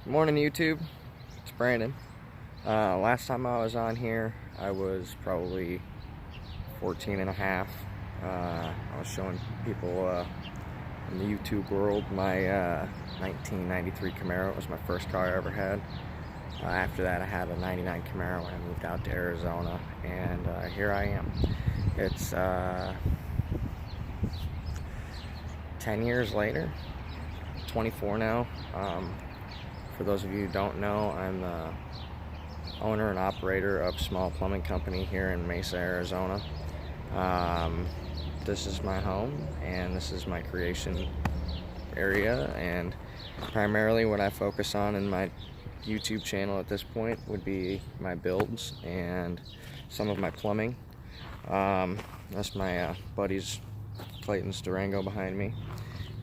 Morning YouTube, it's Brandon. Last time I was on here I was probably 14 and a half. I was showing people in the YouTube world my 1993 Camaro. It was my first car I ever had. After that I had a 99 Camaro when I moved out to Arizona, and here I am. It's 10 years later, 24 now. For those of you who don't know, I'm the owner and operator of a small plumbing company here in Mesa, Arizona. This is my home and this is my creation area, and primarily what I focus on in my YouTube channel at this point would be my builds and some of my plumbing. That's my buddy's Clayton's Durango behind me,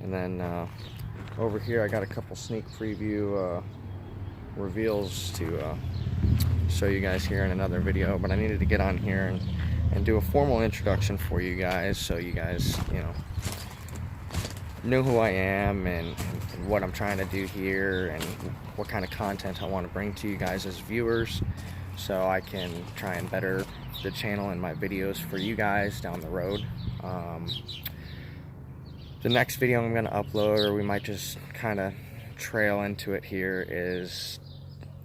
and then over here I got a couple sneak preview reveals to show you guys here in another video, but I needed to get on here and do a formal introduction for you guys, so you guys, you know, knew who I am and what I'm trying to do here and what kind of content I want to bring to you guys as viewers, so I can try and better the channel and my videos for you guys down the road. The next video I'm going to upload, or we might just kind of trail into it here, is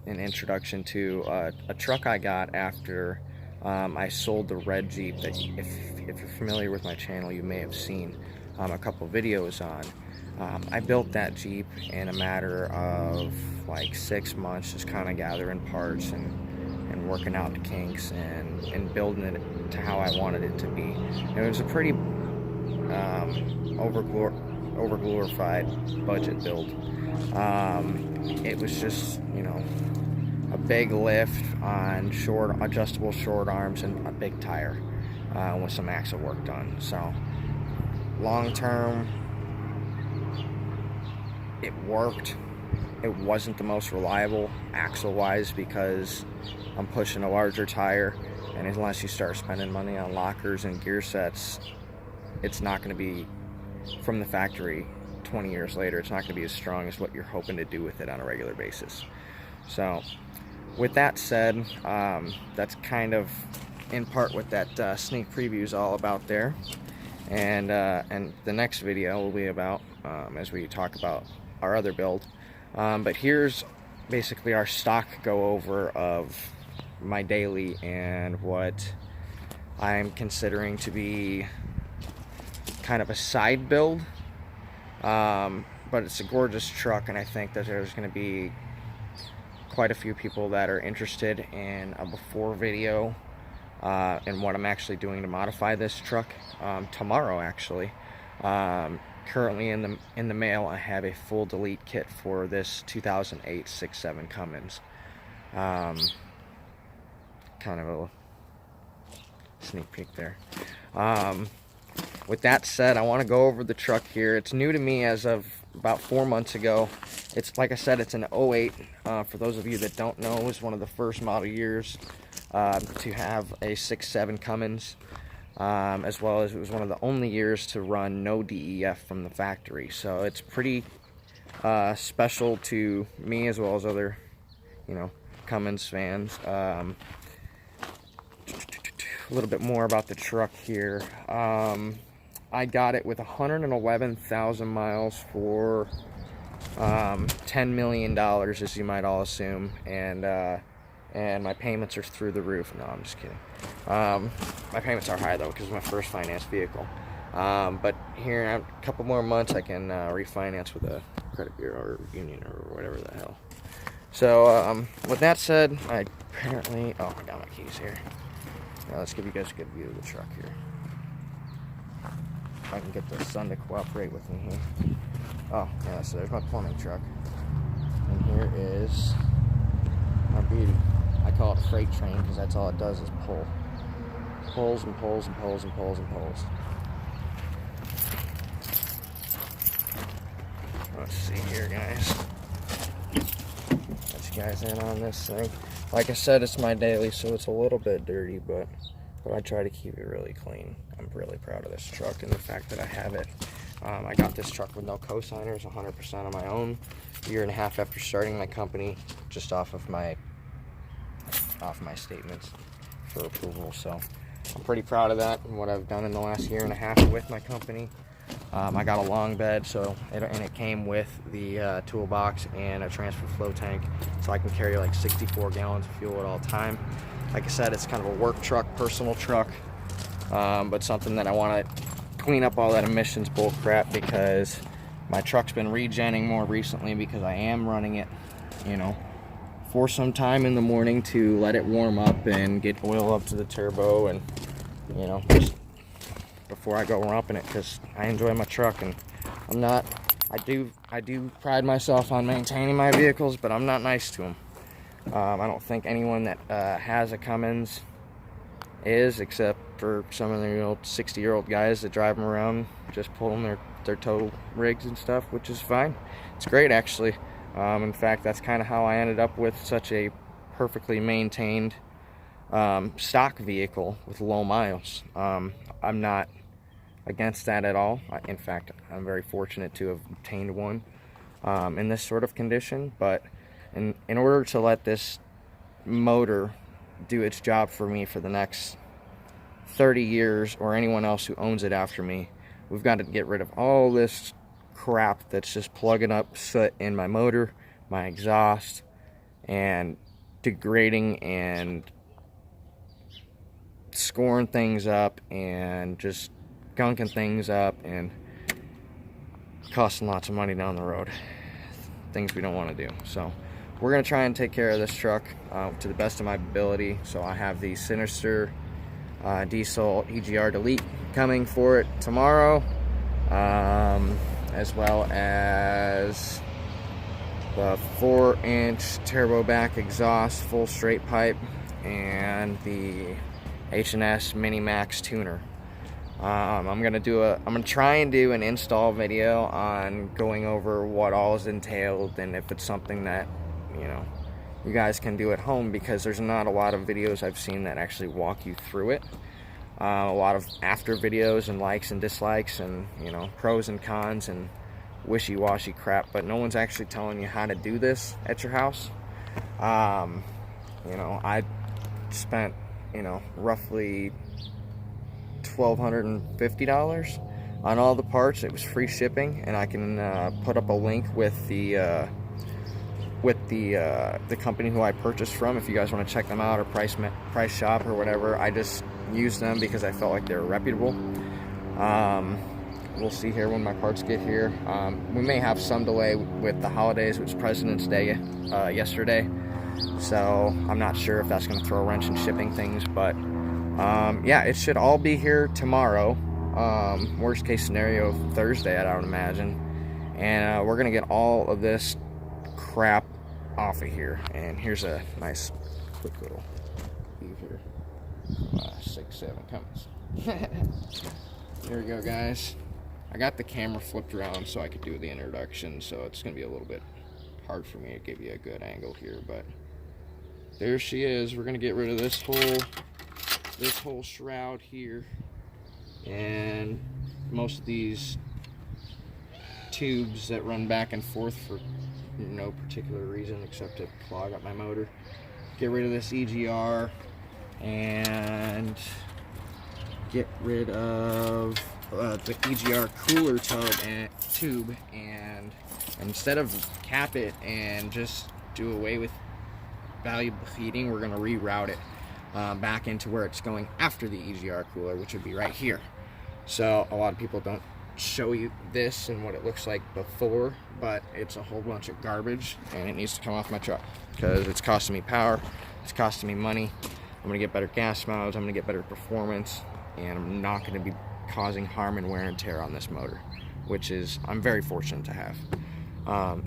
an introduction to a truck I got after I sold the red Jeep that, if you're familiar with my channel, you may have seen a couple videos on. I built that Jeep in a matter of like 6 months, just kind of gathering parts and working out the kinks and building it to how I wanted it to be. It was a pretty overglorified budget build. It was just, you know, a big lift on adjustable short arms and a big tire with some axle work done. So long term, it worked. It wasn't the most reliable axle wise because I'm pushing a larger tire, and unless you start spending money on lockers and gear sets, it's not going to be, from the factory 20 years later, it's not going to be as strong as what you're hoping to do with it on a regular basis. So with that said, that's kind of in part what that sneak preview is all about there, and the next video will be about as we talk about our other build. But here's basically our stock go over of my daily and what I'm considering to be kind of a side build, but it's a gorgeous truck, and I think that there's going to be quite a few people that are interested in a before video and what I'm actually doing to modify this truck. Tomorrow, actually, currently in the mail, I have a full delete kit for this 2008 6.7 Cummins. Kind of a sneak peek there. With that said, I want to go over the truck here. It's new to me as of about 4 months ago. It's, like I said, it's an 08. For those of you that don't know, it was one of the first model years to have a 6.7 Cummins, as well as it was one of the only years to run no DEF from the factory. So it's pretty special to me as well as other, you know, Cummins fans. A little bit more about the truck here. I got it with 111,000 miles for $10 million, as you might all assume, and my payments are through the roof. No, I'm just kidding. My payments are high though because it's my first finance vehicle. But here in a couple more months, I can refinance with a credit bureau or union or whatever the hell. So with that said, I got my keys here. Now let's give you guys a good view of the truck here. If I can get the sun to cooperate with me here. Oh, yeah, so there's my plumbing truck. And here is my beauty. I call it a freight train because that's all it does is pull. Pulls and pulls and pulls and pulls and pulls. Let's see here, guys. Let you guys in on this thing. Like I said, it's my daily, so it's a little bit dirty, but I try to keep it really clean. I'm really proud of this truck and the fact that I have it I got this truck with no co-signers, 100% on my own. A year and a half after starting my company, just off of my statements for approval. So I'm pretty proud of that and what I've done in the last year and a half with my company. I got a long bed, and it came with the toolbox and a transfer flow tank, so I can carry like 64 gallons of fuel at all time. Like I said, it's kind of a work truck, personal truck, but something that I want to clean up all that emissions bull crap, because my truck's been regenning more recently because I am running it, you know, for some time in the morning to let it warm up and get oil up to the turbo, and you know, just before I go romping it, because I enjoy my truck, and I do pride myself on maintaining my vehicles, but I'm not nice to them. I don't think anyone that has a Cummins is, except for some of the old 60-year-old guys that drive them around just pulling their tow rigs and stuff, which is fine. It's great, actually. In fact, that's kind of how I ended up with such a perfectly maintained stock vehicle with low miles. I'm not against that at all. In fact, I'm very fortunate to have obtained one in this sort of condition, but in order to let this motor do its job for me for the next 30 years, or anyone else who owns it after me, we've got to get rid of all this crap that's just plugging up soot in my motor, my exhaust, and degrading and scoring things up and just gunking things up and costing lots of money down the road. Things we don't want to do. So we're going to try and take care of this truck to the best of my ability. So I have the Sinister diesel EGR Delete coming for it tomorrow, as well as the 4-inch turbo back exhaust full straight pipe and the H&S Mini Max tuner. I'm gonna try and do an install video on going over what all is entailed, and if it's something that, you know, you guys can do at home, because there's not a lot of videos I've seen that actually walk you through it. A lot of after videos and likes and dislikes and, you know, pros and cons and wishy-washy crap, but no one's actually telling you how to do this at your house. You know, I spent, you know, roughly $1,250 on all the parts. It was free shipping, and I can put up a link with the company who I purchased from if you guys want to check them out, or price shop or whatever. I just used them because I felt like they were reputable. We'll see here when my parts get here. We may have some delay with the holidays. It was President's Day yesterday, so I'm not sure if that's going to throw a wrench in shipping things, but yeah, it should all be here tomorrow. Worst case scenario, Thursday, I would imagine. And we're going to get all of this crap off of here. And here's a nice quick little view here. 6.7L Cummins. There we go, guys. I got the camera flipped around so I could do the introduction, so it's going to be a little bit hard for me to give you a good angle here, but there she is. We're going to get rid of this whole shroud here, and most of these tubes that run back and forth for no particular reason except to clog up my motor. Get rid of this EGR and get rid of the EGR cooler tube, and instead of cap it and just do away with valuable heating, we're going to reroute it back into where it's going after the EGR cooler, which would be right here. So a lot of people don't show you this and what it looks like before, but it's a whole bunch of garbage, and it needs to come off my truck because it's costing me power, it's costing me money. I'm going to get better gas mileage, I'm going to get better performance, and I'm not going to be causing harm and wear and tear on this motor, which is I'm very fortunate to have.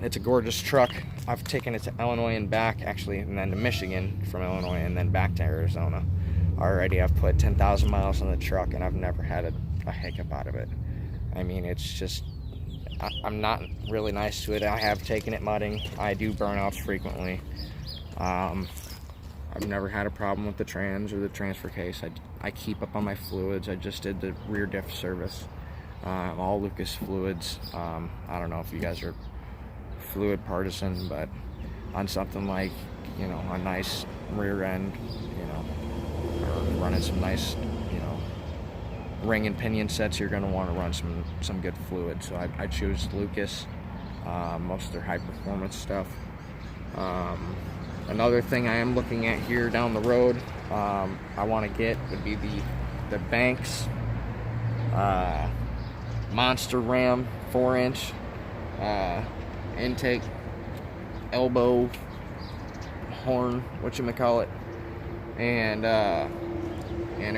It's a gorgeous truck. I've taken it to Illinois and back, actually, and then to Michigan from Illinois and then back to Arizona. Already I've put 10,000 miles on the truck, and I've never had a hiccup out of it. I mean, it's just, I'm not really nice to it. I have taken it mudding. I do burnouts frequently. I've never had a problem with the trans or the transfer case. I keep up on my fluids. I just did the rear diff service. all Lucas fluids. I don't know if you guys are fluid partisan, but on something like, you know, a nice rear end, you know, or running some nice, you know, ring and pinion sets, you're going to want to run some good fluid. So I choose Lucas, most of their high performance stuff. Another thing I am looking at here down the road, I want to get would be the Banks Monster Ram 4-inch intake elbow horn, whatchamacallit, and a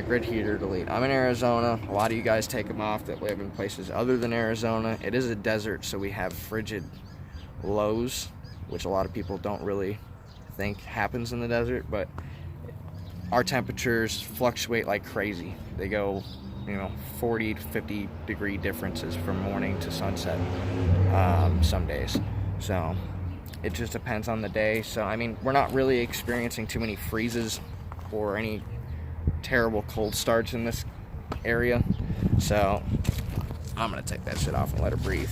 grid heater delete. I'm in Arizona. A lot of you guys take them off that live in places other than Arizona. It is a desert, so we have frigid lows, which a lot of people don't really think happens in the desert, but our temperatures fluctuate like crazy. They go, you know, 40 to 50 degree differences from morning to sunset some days. So it just depends on the day. So I mean, we're not really experiencing too many freezes or any terrible cold starts in this area. So I'm gonna take that shit off and let her breathe.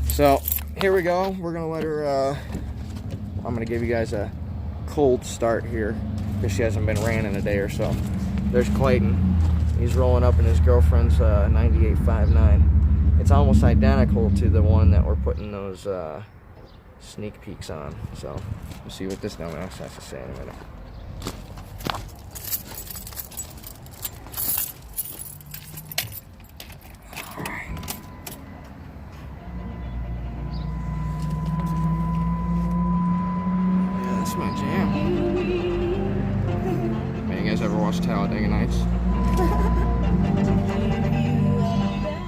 So here we go. We're gonna let her I'm gonna give you guys a cold start here because she hasn't been ran in a day or so. There's Clayton. He's rolling up in his girlfriend's 98.59. It's almost identical to the one that we're putting those sneak peeks on. So we'll see what this dumbass has to say in a minute. That's my jam. Man, you guys ever watch Talladega Nights?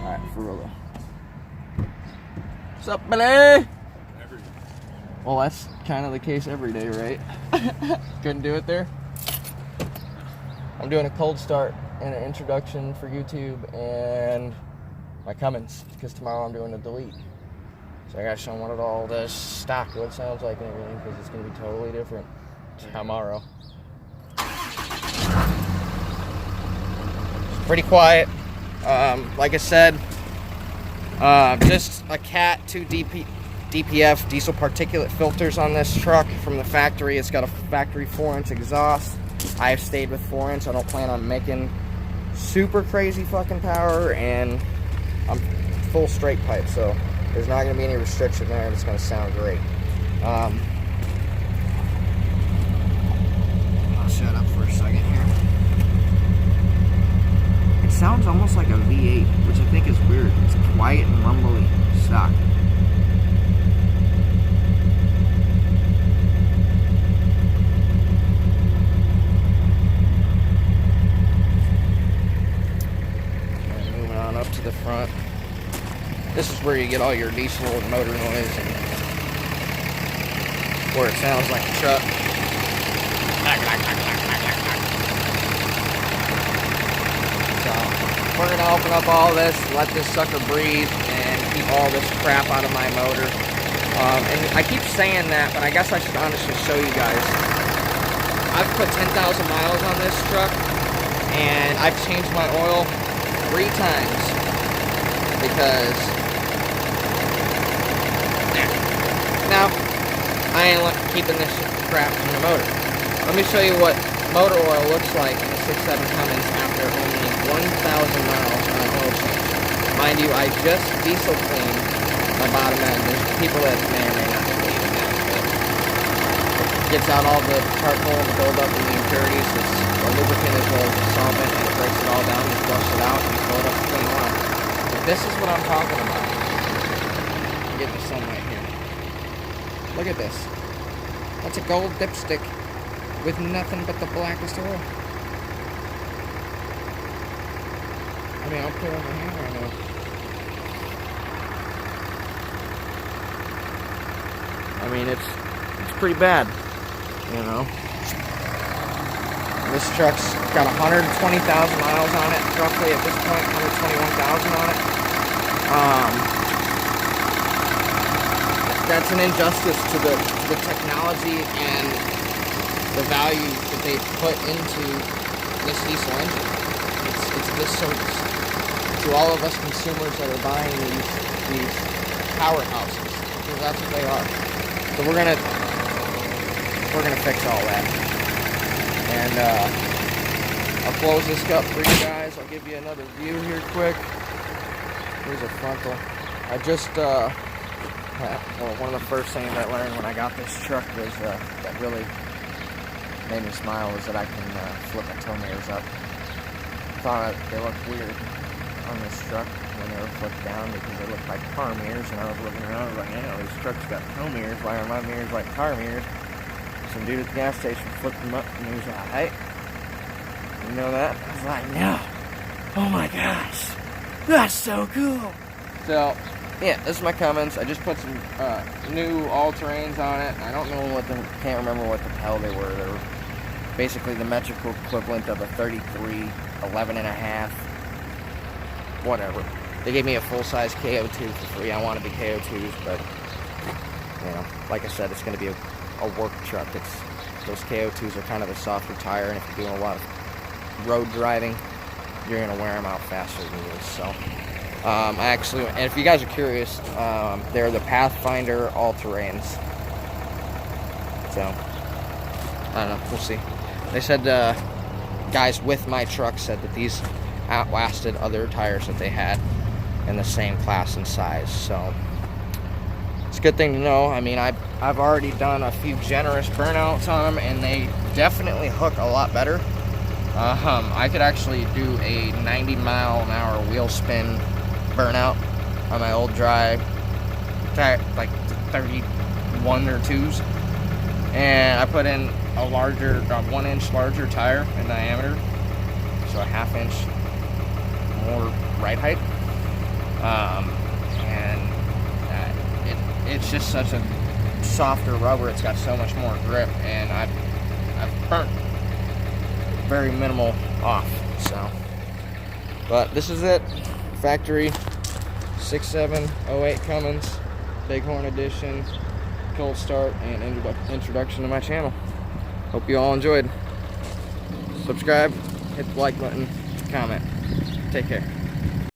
Alright, for real though. What's up, Billy? Well, that's kind of the case every day, right? Couldn't do it there? I'm doing a cold start and an introduction for YouTube and my Cummins, because tomorrow I'm doing a delete. So I gotta show them what it all does, stock, what it sounds like and everything, because it's gonna be totally different tomorrow. It's pretty quiet. Like I said, just a Cat 2 DPF diesel particulate filters on this truck from the factory. It's got a factory 4-inch exhaust. I have stayed with 4-inch. I don't plan on making super crazy fucking power, and I'm full straight pipe, so there's not going to be any restriction there, and it's going to sound great. I'll shut up for a second here. It sounds almost like a V8, which I think is weird. It's quiet and rumbly stock. And moving on up to the front. This is where you get all your diesel and motor noise and where it sounds like a truck. So we're going to open up all this, let this sucker breathe, and keep all this crap out of my motor. And I keep saying that, but I guess I should honestly show you guys. I've put 10,000 miles on this truck, and I've changed my oil 3 times because now I ain't keeping this crap in the motor. Let me show you what motor oil looks like in a 6.7 Cummins after only 1,000 miles on an oil change. Mind you, I just diesel cleaned my bottom end. There's people that may or may not believe in that, but it gets out all the charcoal and the buildup and the impurities. It's a lubricant as well as a solvent, and it breaks it all down, you flush it out, and you fill it up with clean water. But this is what I'm talking about. Get the sunlight here. Look at this. That's a gold dipstick with nothing but the blackest oil. I mean, I'll put it on my hand right now. I mean, it's pretty bad, you know. This truck's got 120,000 miles on it, roughly at this point, 121,000 on it. That's an injustice to the technology and the value that they put into this diesel engine. It's a disservice. to all of us consumers that are buying these powerhouses, because that's what they are. So we're gonna fix all that, and I'll close this cup for you guys. I'll give you another view here quick. Here's a frontal. I just well, one of the first things I learned when I got this truck was that really made me smile was that I can flip my tow mirrors up. I thought they looked weird on this truck when they were flipped down because they looked like car mirrors, and I was looking around, I was like, yeah, these trucks got tow mirrors, why are my mirrors like car mirrors? Some dude at the gas station flipped them up, and he was like, hey, you know that? I was like, no. Oh my gosh, that's so cool. So, yeah, this is my Cummins. I just put some new all-terrains on it. I don't know can't remember what the hell they were. They were basically the metrical equivalent of a 33, 11.5, whatever. They gave me a full-size KO2 for free. I want to be KO2s, but, you know, like I said, it's going to be a work truck. Those KO2s are kind of a softer tire, and if you're doing a lot of road driving, you're going to wear them out faster than these. So, actually, and if you guys are curious, they're the Pathfinder all-terrains. So, I don't know. We'll see. They said, guys with my truck said that these outlasted other tires that they had in the same class and size. So, it's a good thing to know. I mean, I've already done a few generous burnouts on them, and they definitely hook a lot better. I could actually do a 90-mile-an-hour wheel spin burnout on my old dry tire, like 31 or 2s, and I put in a larger, 1-inch larger tire in diameter, so a 1/2 inch more ride height, and it's just such a softer rubber. It's got so much more grip, and I've burnt very minimal off. So, but this is it. Factory 6.7L Cummins, Bighorn Edition, cold start, and introduction to my channel. Hope you all enjoyed. Subscribe, hit the like button, comment. Take care.